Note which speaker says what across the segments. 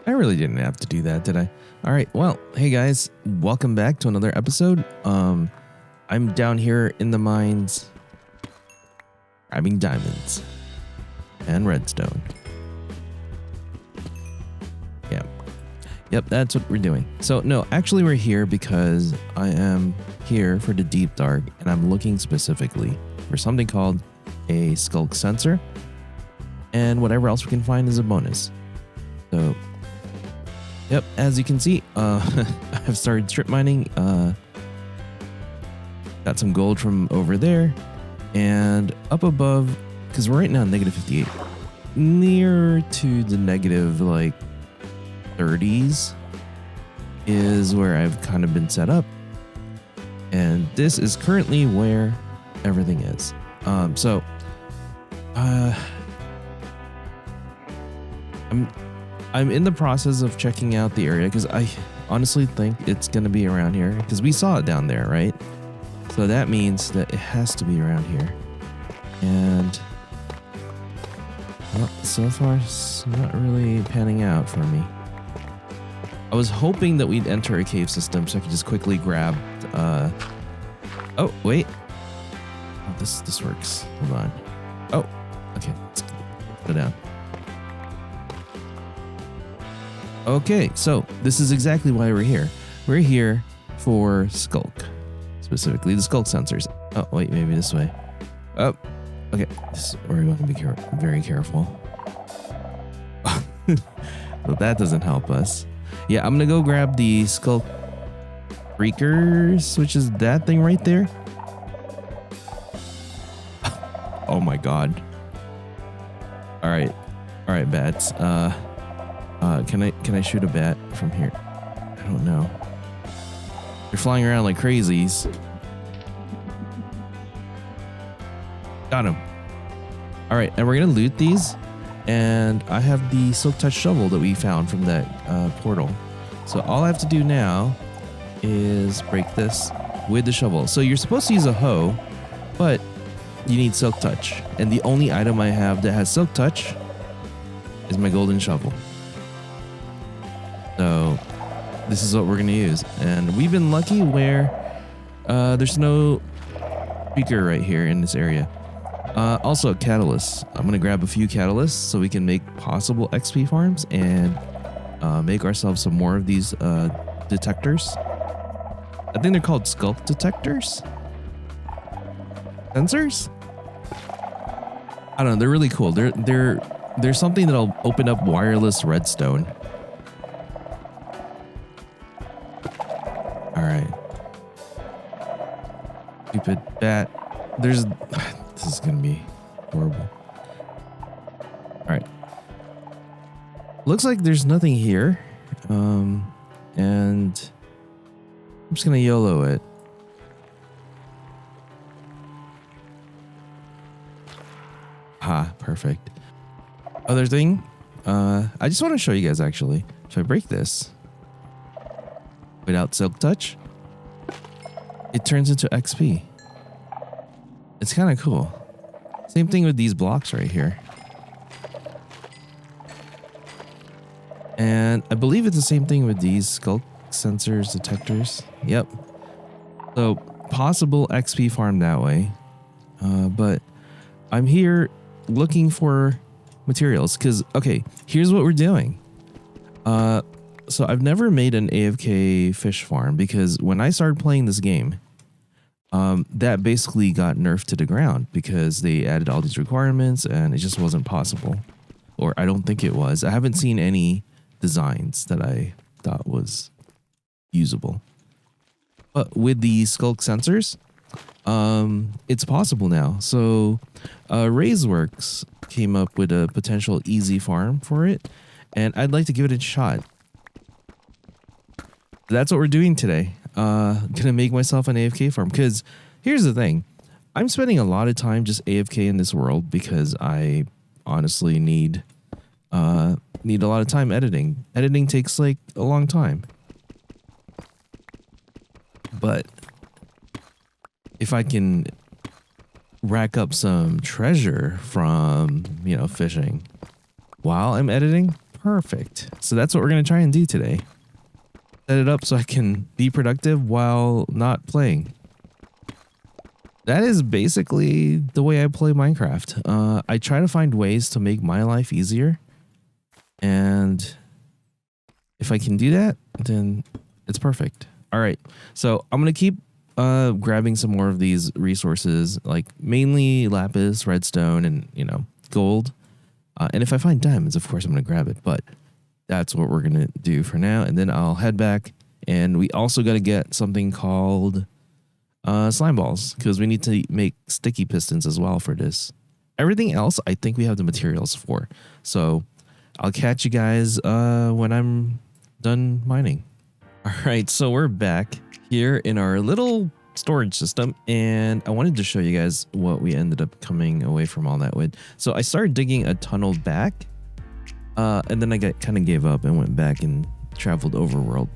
Speaker 1: I really didn't have to do that, did I? All right. Well, hey guys, welcome back to another episode. I'm down here in the mines grabbing diamonds and redstone. Yeah. Yep, that's what we're doing. So no, actually we're here because I am here for the deep dark and I'm looking specifically for something called a skulk sensor, and whatever else we can find is a bonus. So yep, as you can see, I've started strip mining. Got some gold from over there, and up above, because we're right now negative 58, near to the negative like 30s is where I've kind of been set up, and this is currently where everything is. I'm in the process of checking out the area because I honestly think it's going to be around here because we saw it down there, right? So that means that it has to be around here. And well, so far it's not really panning out for me. I was hoping that we'd enter a cave system so I could just quickly grab oh wait, oh, this works. Hold on. Oh, okay, let's go down. Okay, so this is exactly why we're here. We're here for skulk, specifically the skulk sensors. Oh, wait, maybe this way. Oh, okay. We're going to be very careful. But that doesn't help us. Yeah, I'm going to go grab the skulk breakers, which is that thing right there. Oh my god. All right, bats. Can I shoot a bat from here? I don't know. They're flying around like crazies. Got him. All right, and we're gonna loot these. And I have the silk touch shovel that we found from that portal. So all I have to do now is break this with the shovel. So you're supposed to use a hoe, but you need silk touch. And the only item I have that has silk touch is my golden shovel. So this is what we're going to use. And we've been lucky where there's no speaker right here in this area. Also catalysts. I'm going to grab a few catalysts so we can make possible XP farms and make ourselves some more of these detectors. I think they're called skulk detectors? Sensors? I don't know. They're really cool. They're something that'll open up wireless redstone. Alright. Stupid bat. This is gonna be horrible. Alright. Looks like there's nothing here. And I'm just gonna YOLO it. Ah, perfect. Other thing, I just want to show you guys actually. If I break this without silk touch, it turns into XP. It's kind of cool. Same thing with these blocks right here. And I believe it's the same thing with these skulk sensors, detectors. Yep. So possible XP farm that way. But I'm here looking for materials because, okay, here's what we're doing. So I've never made an AFK fish farm because when I started playing this game, that basically got nerfed to the ground because they added all these requirements and it just wasn't possible. Or I don't think it was. I haven't seen any designs that I thought was usable. But with the skulk sensors, it's possible now. So Razeworks came up with a potential easy farm for it, and I'd like to give it a shot. That's what we're doing today. Gonna make myself an AFK farm because here's the thing. I'm spending a lot of time just AFK in this world because I honestly need a lot of time editing. Editing takes like a long time. But if I can rack up some treasure from, fishing while I'm editing, Perfect. So that's what we're going to try and do today. Set it up so I can be productive while not playing. That is basically the way I play Minecraft. I try to find ways to make my life easier. And if I can do that, then it's perfect. All right. So I'm going to keep grabbing some more of these resources, like mainly lapis, redstone, and, you know, gold. And if I find diamonds, of course, I'm going to grab it. But that's what we're going to do for now. And then I'll head back. And we also got to get something called slime balls, because we need to make sticky pistons as well for this. Everything else, I think we have the materials for. So I'll catch you guys when I'm done mining. All right, so we're back here in our little storage system, and I wanted to show you guys what we ended up coming away from all that with. So I started digging a tunnel back, and then I kind of gave up and went back and traveled overworld.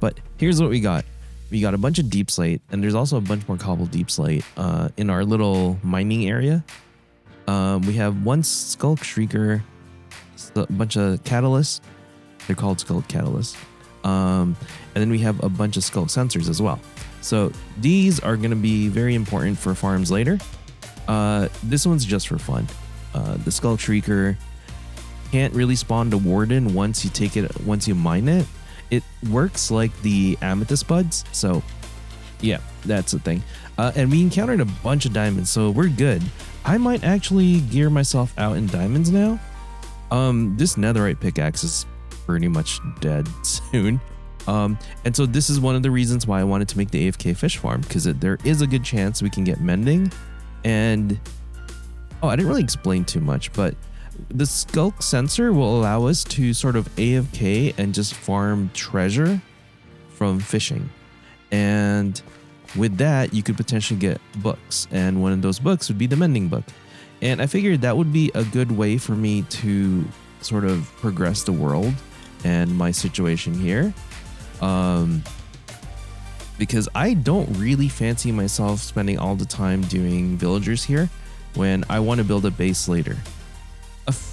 Speaker 1: But here's what we got. We got a bunch of deep slate, and there's also a bunch more cobble deep slate in our little mining area. We have one skulk shrieker, a bunch of catalysts. They're called skulk catalysts. And then we have a bunch of skulk sensors as well. So these are going to be very important for farms later. This one's just for fun. The skulk shrieker can't really spawn the warden once you mine it. It works like the amethyst buds. So yeah, that's the thing. And we encountered a bunch of diamonds, so we're good. I might actually gear myself out in diamonds now. This netherite pickaxe is pretty much dead soon. And so this is one of the reasons why I wanted to make the AFK fish farm, because there is a good chance we can get mending. And I didn't really explain too much, but the skulk sensor will allow us to sort of AFK and just farm treasure from fishing. And with that, you could potentially get books, and one of those books would be the mending book. And I figured that would be a good way for me to sort of progress the world and my situation here. Because I don't really fancy myself spending all the time doing villagers here when I want to build a base later.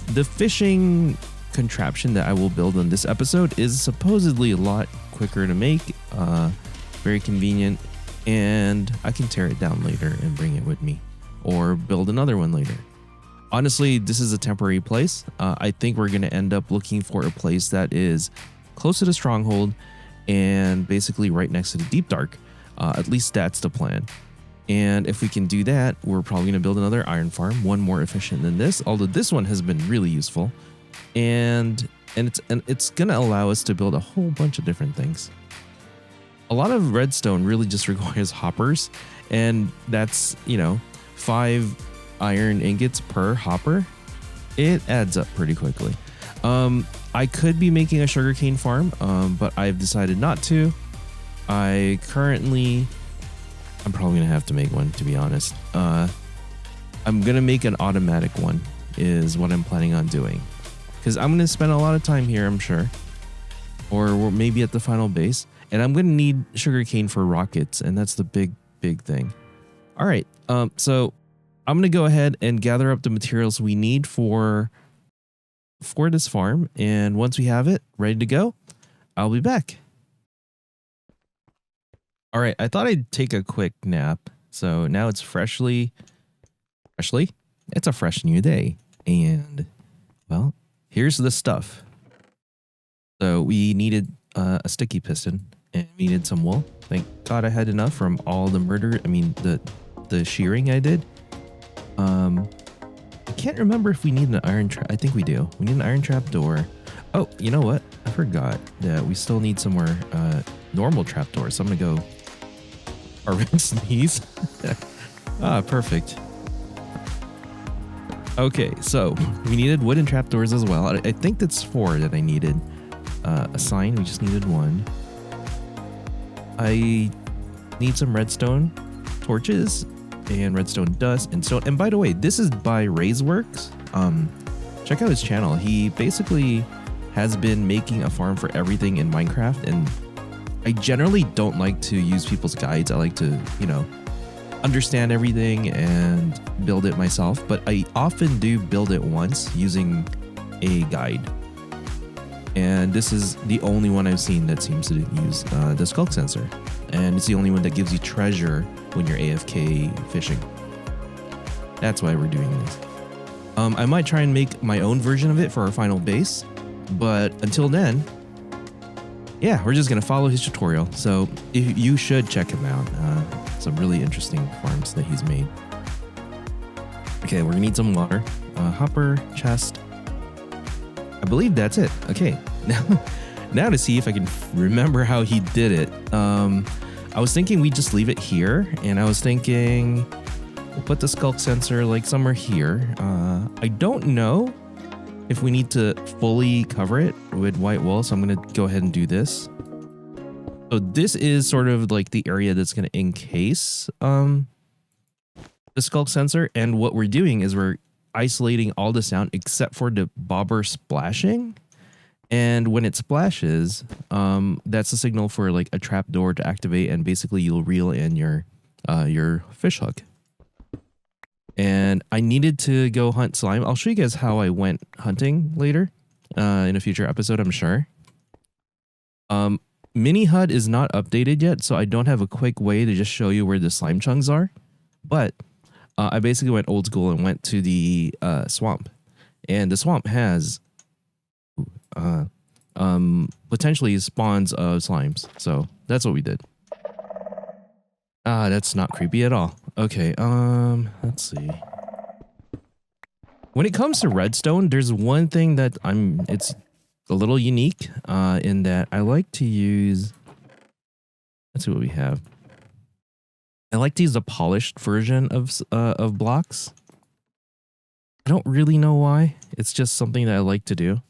Speaker 1: The fishing contraption that I will build on this episode is supposedly a lot quicker to make, very convenient, and I can tear it down later and bring it with me, or build another one later. Honestly, this is a temporary place. I think we're going to end up looking for a place that is close to the stronghold and basically right next to the deep dark. At least that's the plan. And if we can do that, we're probably going to build another iron farm, one more efficient than this, although this one has been really useful. And it's going to allow us to build a whole bunch of different things. A lot of redstone really just requires hoppers, and that's, 5 iron ingots per hopper. It adds up pretty quickly. I could be making a sugarcane farm, but I've decided not to. I'm probably going to have to make one, to be honest. I'm going to make an automatic one is what I'm planning on doing. Because I'm going to spend a lot of time here, I'm sure. Or maybe at the final base. And I'm going to need sugarcane for rockets. And that's the big thing. All right. So I'm going to go ahead and gather up the materials we need for this farm. And once we have it ready to go, I'll be back. All right, I thought I'd take a quick nap. So now it's it's a fresh new day. And, well, here's the stuff. So we needed a sticky piston, and we needed some wool. Thank God I had enough from all the the shearing I did. I can't remember if we need an iron trap. I think we do. We need an iron trap door. Oh, you know what? I forgot that we still need some more normal trapdoors. So I'm going to go rinse these. Perfect. Okay, so we needed wooden trapdoors as well. I think that's 4 that I needed. A sign, we just needed 1. I need some redstone torches and redstone dust and stone. And by the way, this is by Ray's-Works. Check out his channel. He basically has been making a farm for everything in Minecraft, and I generally don't like to use people's guides. I like to, understand everything and build it myself, but I often do build it once using a guide. And this is the only one I've seen that seems to use the skulk sensor. And it's the only one that gives you treasure when you're AFK fishing. That's why we're doing this. I might try and make my own version of it for our final base, but until then, yeah, we're just gonna follow his tutorial. So you should check him out. Some really interesting farms that he's made. Okay, we're gonna need some water. Hopper, chest. I believe that's it. Okay, now to see if I can remember how he did it. I was thinking we just leave it here, and I was thinking we'll put the skulk sensor like somewhere here. I don't know if we need to fully cover it with white wool, so I'm gonna go ahead and do this. So this is sort of like the area that's gonna encase the skulk sensor, and what we're doing is we're isolating all the sound except for the bobber splashing. And when it splashes, that's a signal for like a trap door to activate, and basically you'll reel in your fish hook. And I needed to go hunt slime. I'll show you guys how I went hunting later in a future episode, I'm sure. Mini HUD is not updated yet, so I don't have a quick way to just show you where the slime chunks are. But I basically went old school and went to the swamp. And the swamp has potentially spawns of slimes. So that's what we did. That's not creepy at all. Okay, let's see. When it comes to redstone, there's one thing that it's a little unique in that I like to use, let's see what we have. I like to use a polished version of blocks. I don't really know why. It's just something that I like to do.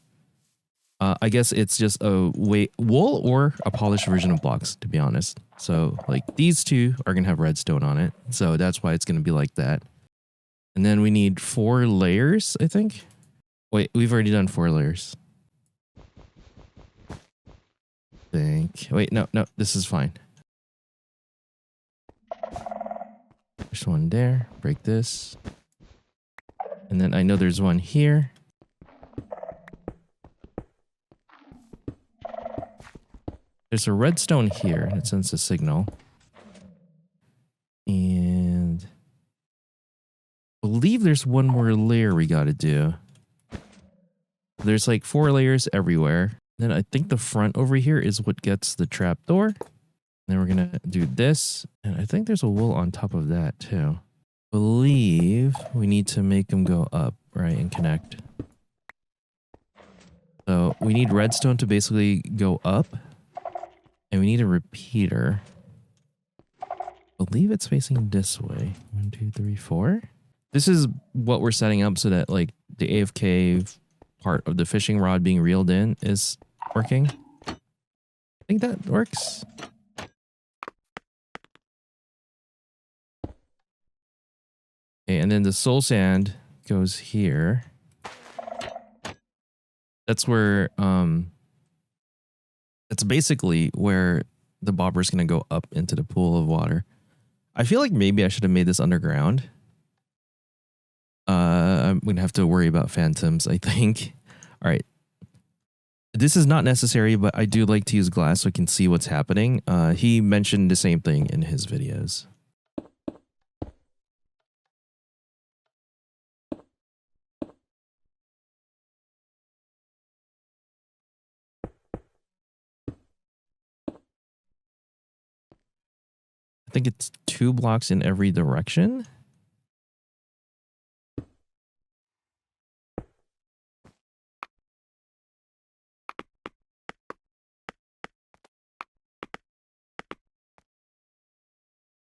Speaker 1: I guess it's just a wool or a polished version of blocks, to be honest. So like these two are going to have redstone on it. So that's why it's going to be like that. And then we need 4 layers, I think. Wait, we've already done 4 layers. Wait, no, this is fine. There's one there. Break this. And then I know there's one here. There's a redstone here that sends a signal. And I believe there's one more layer we got to do. There's like 4 layers everywhere. Then I think the front over here is what gets the trapdoor. Then we're going to do this. And I think there's a wool on top of that too. I believe we need to make them go up, right, and connect. So we need redstone to basically go up. And we need a repeater. I believe it's facing this way. 1, 2, 3, 4. This is what we're setting up so that like the AFK part of the fishing rod being reeled in is working. I think that works. Okay, and then the soul sand goes here. That's where that's basically where the bobber is going to go up into the pool of water. I feel like maybe I should have made this underground. I'm going to have to worry about phantoms, I think. All right. This is not necessary, but I do like to use glass so I can see what's happening. He mentioned the same thing in his videos. I think it's 2 blocks in every direction.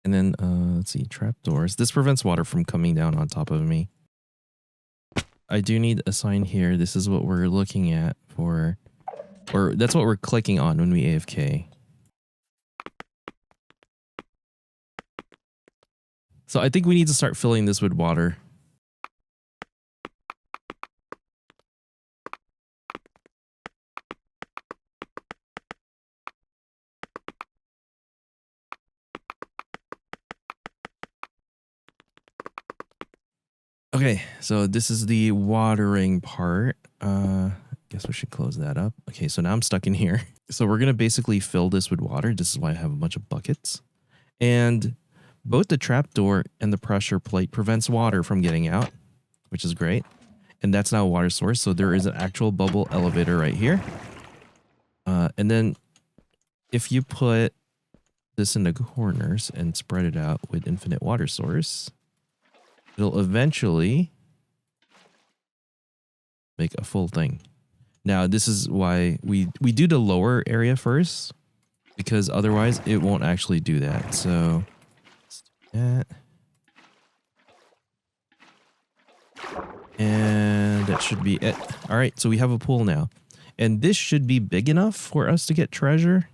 Speaker 1: And then, let's see, trapdoors. This prevents water from coming down on top of me. I do need a sign here. This is what we're looking at for, or that's what we're clicking on when we AFK. So I think we need to start filling this with water. Okay, so this is the watering part. guess we should close that up. Okay, so now I'm stuck in here. So we're going to basically fill this with water. This is why I have a bunch of buckets. And both the trapdoor and the pressure plate prevents water from getting out, which is great. And that's now a water source. So there is an actual bubble elevator right here. And then if you put this in the corners and spread it out with infinite water source, it'll eventually make a full thing. Now, this is why we do the lower area first, because otherwise it won't actually do that. So let's do that. And that should be it. All right, so we have a pool now. And this should be big enough for us to get treasure.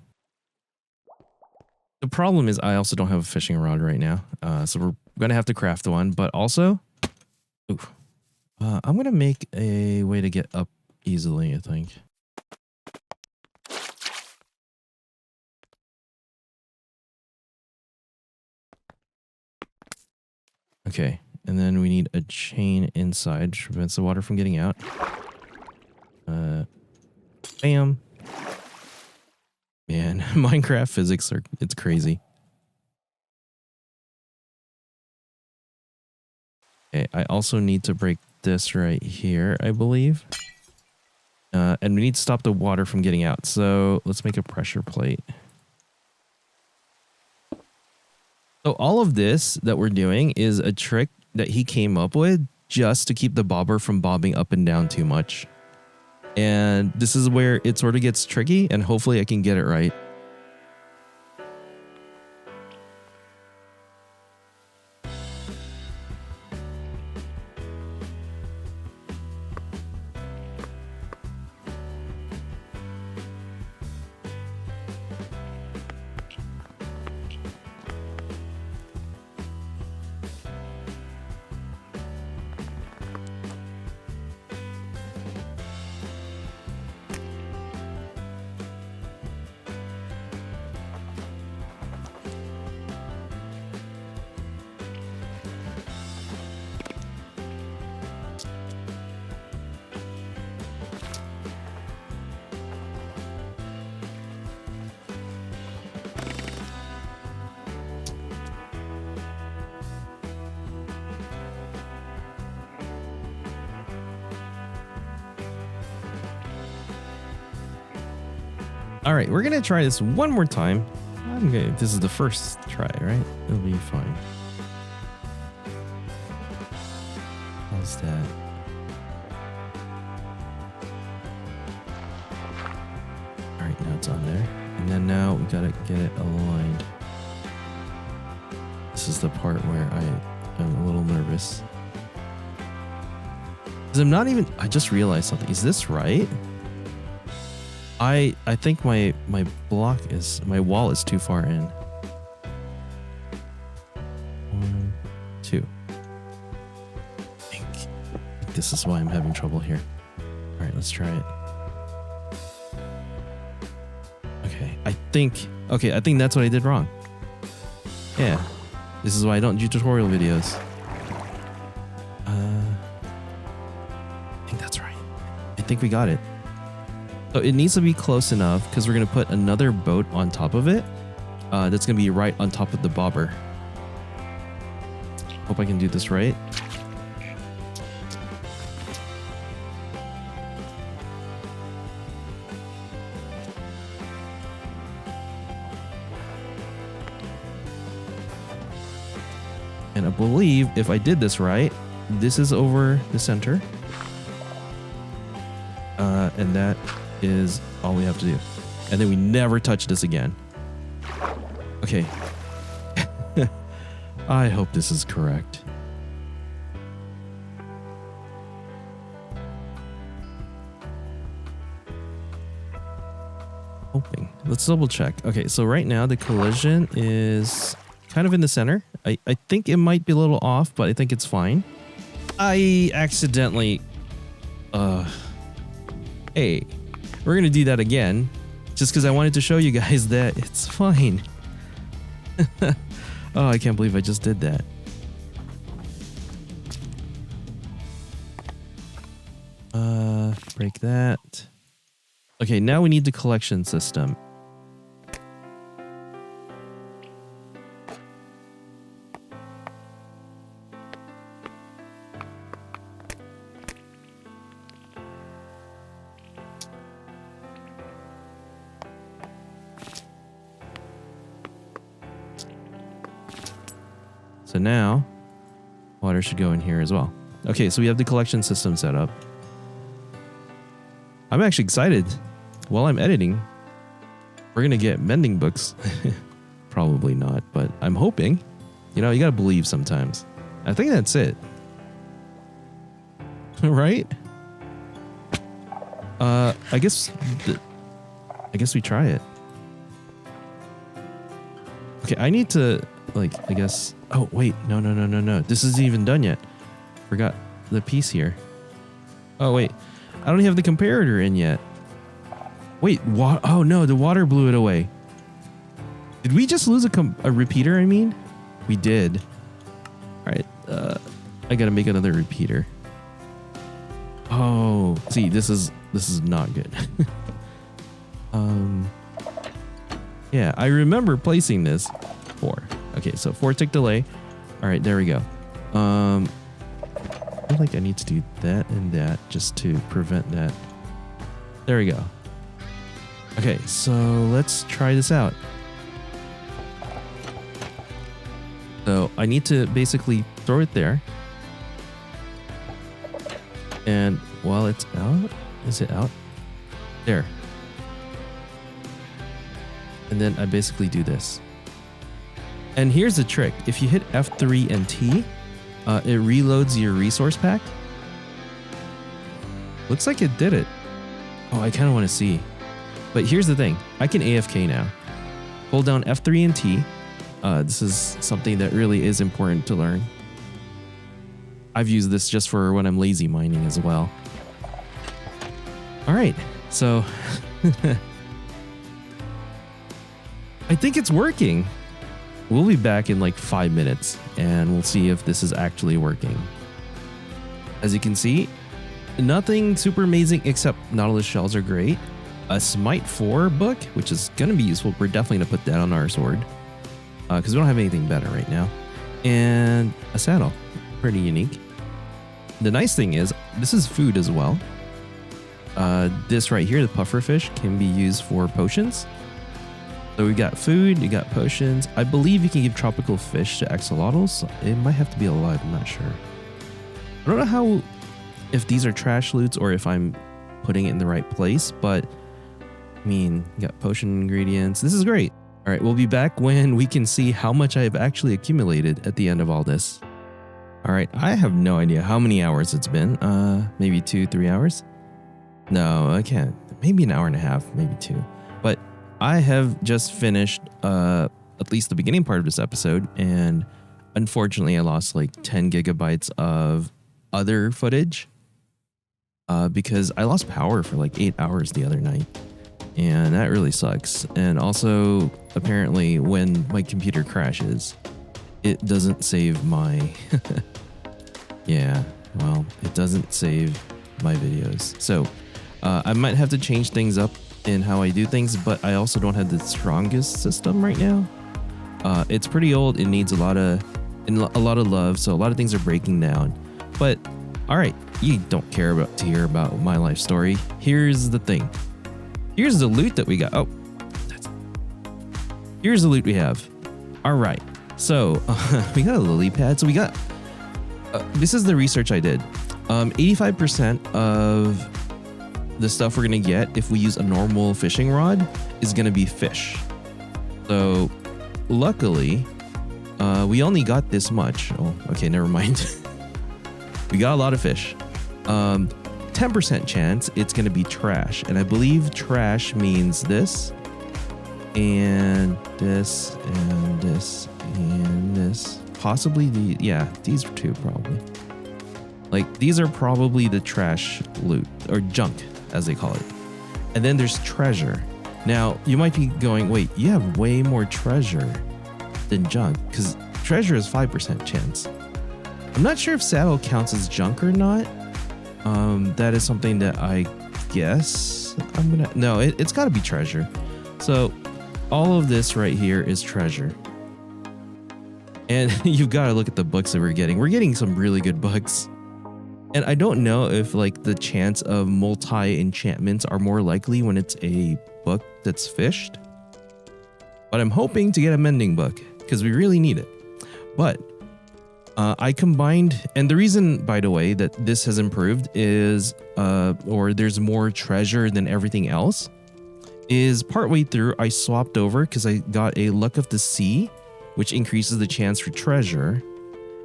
Speaker 1: The problem is I also don't have a fishing rod right now. So we're going to have to craft one. But also, I'm going to make a way to get up easily, I think. Okay, and then we need a chain inside, which prevents the water from getting out. Bam. Man, Minecraft physics it's crazy. Okay, I also need to break this right here, I believe. And we need to stop the water from getting out. So let's make a pressure plate. So all of this that we're doing is a trick that he came up with just to keep the bobber from bobbing up and down too much. And this is where it sort of gets tricky, and hopefully I can get it right. All right, we're gonna try this one more time. Okay, this is the first try, right? It'll be fine. How's that? All right, now it's on there. And then now we gotta get it aligned. This is the part where I am a little nervous. Because I'm not even, I just realized something. Is this right? I think my wall is too far in. 1, 2. I think this is why I'm having trouble here. All right, let's try it. Okay, I think that's what I did wrong. Yeah, this is why I don't do tutorial videos. I think that's right. I think we got it. So it needs to be close enough because we're going to put another boat on top of it. That's going to be right on top of the bobber. Hope I can do this right. And I believe if I did this right, this is over the center. And that is all we have to do. And then we never touch this again. Okay. I hope this is correct. Hoping. Let's double check. Okay, so right now the collision is kind of in the center. I think it might be a little off, but I think it's fine. I accidentally... Hey, we're going to do that again, just because I wanted to show you guys that it's fine. Oh, I can't believe I just did that. break that. Okay, now we need the collection system. So now, water should go in here as well. Okay, so we have the collection system set up. I'm actually excited. While I'm editing, we're going to get mending books. Probably not, but I'm hoping. You know, you got to believe sometimes. I think that's it. Right? I guess we try it. Okay, I need to, like, I guess... Oh, wait. No. This isn't even done yet. Forgot the piece here. Oh, wait. I don't have the comparator in yet. Wait, what? Oh, no, the water blew it away. Did we just lose a repeater, I mean? We did. All right. I got to make another repeater. Oh, see, this is not good. Yeah, I remember placing this. 4. Okay, so 4 tick delay. All right, there we go. I feel like I need to do that and that just to prevent that. There we go. Okay, so let's try this out. So I need to basically throw it there. And while it's out, is it out? There. And then I basically do this. And here's the trick. If you hit F3 and T, it reloads your resource pack. Looks like it did it. Oh, I kind of want to see. But here's the thing. I can AFK now. Hold down F3 and T. This is something that really is important to learn. I've used this just for when I'm lazy mining as well. All right. So I think it's working. We'll be back in like 5 minutes and we'll see if this is actually working. As you can see, nothing super amazing except Nautilus shells are great. A Smite 4 book, which is going to be useful. We're definitely going to put that on our sword because we don't have anything better right now. And a saddle, pretty unique. The nice thing is this is food as well. This right here, the pufferfish, can be used for potions. So we got food, you got potions. I believe you can give tropical fish to axolotls. It might have to be alive, I'm not sure. I don't know if these are trash loots or if I'm putting it in the right place, but I mean, you got potion ingredients. This is great. All right, we'll be back when we can see how much I have actually accumulated at the end of all this. All right, I have no idea how many hours it's been. Maybe 2-3 hours? No, I can't. Maybe an hour and a half, maybe 2. But I have just finished at least the beginning part of this episode, and unfortunately I lost like 10 gigabytes of other footage because I lost power for like 8 hours the other night, and that really sucks. And also apparently when my computer crashes, it doesn't save my yeah, well, it doesn't save my videos. So I might have to change things up in how I do things, but I also don't have the strongest system right now. It's pretty old. It needs a lot of love, so a lot of things are breaking down. But all right, you don't care to hear about my life story. Here's the thing. Here's the loot that we got. Oh, here's the loot we have. All right, so we got a lily pad. So we got. This is the research I did. 85% of the stuff we're gonna get if we use a normal fishing rod is gonna be fish. So luckily, we only got this much. Oh, okay, never mind. We got a lot of fish. 10% chance it's gonna be trash, and I believe trash means this, and this, and this, and this. Possibly these two probably. Like these are probably the trash loot or junk, as they call it. And then there's treasure. Now you might be going, wait, you have way more treasure than junk, because treasure is 5% chance. I'm not sure if saddle counts as junk or not. That is something that I guess I'm gonna, no, it's gotta be treasure. So all of this right here is treasure. And you've got to look at the books that we're getting. We're getting some really good books. And I don't know if like the chance of multi enchantments are more likely when it's a book that's fished. But I'm hoping to get a mending book because we really need it. But I combined, and the reason, by the way, that this has improved is, or there's more treasure than everything else, is partway through I swapped over because I got a Luck of the Sea, which increases the chance for treasure,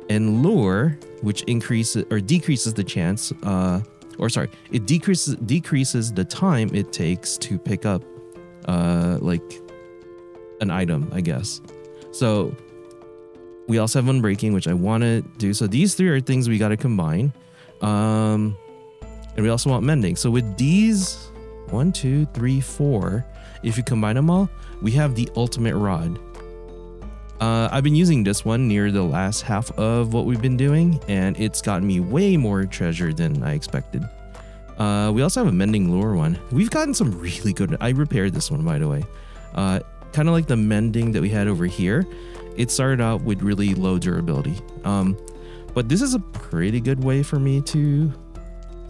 Speaker 1: and Lure, which increases or decreases the chance, it decreases the time it takes to pick up, like an item, I guess. So we also have Unbreaking, which I want to do. So these three are things we got to combine. And we also want Mending. So with these 1, 2, 3, 4, if you combine them all, we have the ultimate rod. I've been using this one near the last half of what we've been doing, and it's gotten me way more treasure than I expected. We also have a Mending Lure one. We've gotten some really good. I repaired this one, by the way. Kind of like the Mending that we had over here. It started out with really low durability. But this is a pretty good way for me to...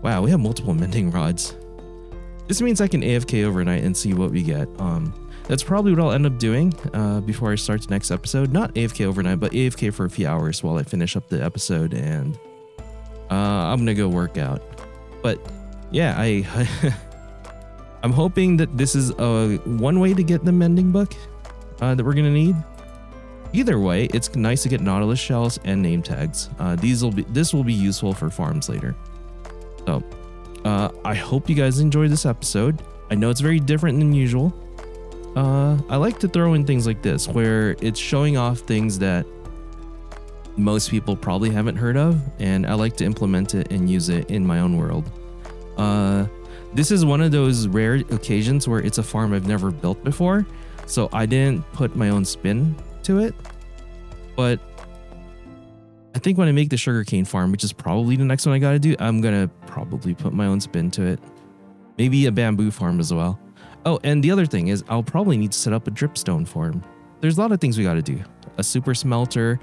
Speaker 1: Wow, we have multiple Mending rods. This means I can AFK overnight and see what we get. That's probably what I'll end up doing before I start the next episode. Not AFK overnight, but AFK for a few hours while I finish up the episode, and I'm gonna go work out. But yeah, I'm hoping that this is one way to get the Mending book that we're gonna need. Either way, it's nice to get Nautilus shells and name tags. This will be useful for farms later. So I hope you guys enjoyed this episode. I know it's very different than usual. I like to throw in things like this where it's showing off things that most people probably haven't heard of, and I like to implement it and use it in my own world. This is one of those rare occasions where it's a farm I've never built before, so I didn't put my own spin to it. But I think when I make the sugarcane farm, which is probably the next one I gotta do, I'm gonna probably put my own spin to it. Maybe a bamboo farm as well. Oh, and the other thing is I'll probably need to set up a dripstone farm. There's a lot of things we gotta do. A super smelter,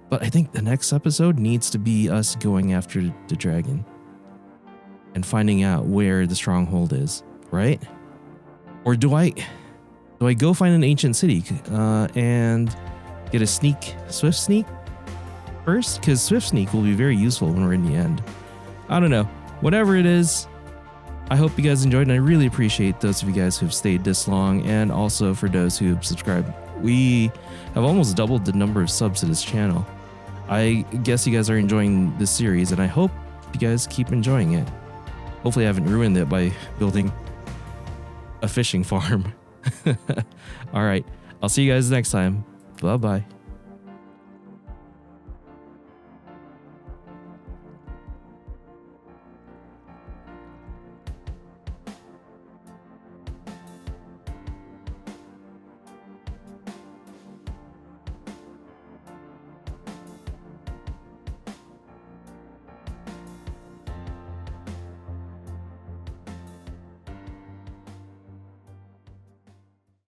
Speaker 1: but I think the next episode needs to be us going after the dragon and finding out where the stronghold is, right? Or do I go find an ancient city and get a swift sneak first? Because swift sneak will be very useful when we're in the end. I don't know. Whatever it is, I hope you guys enjoyed, and I really appreciate those of you guys who've stayed this long, and also for those who've subscribed. We have almost doubled the number of subs to this channel. I guess you guys are enjoying this series, and I hope you guys keep enjoying it. Hopefully I haven't ruined it by building a fishing farm. All right, I'll see you guys next time. Bye-bye.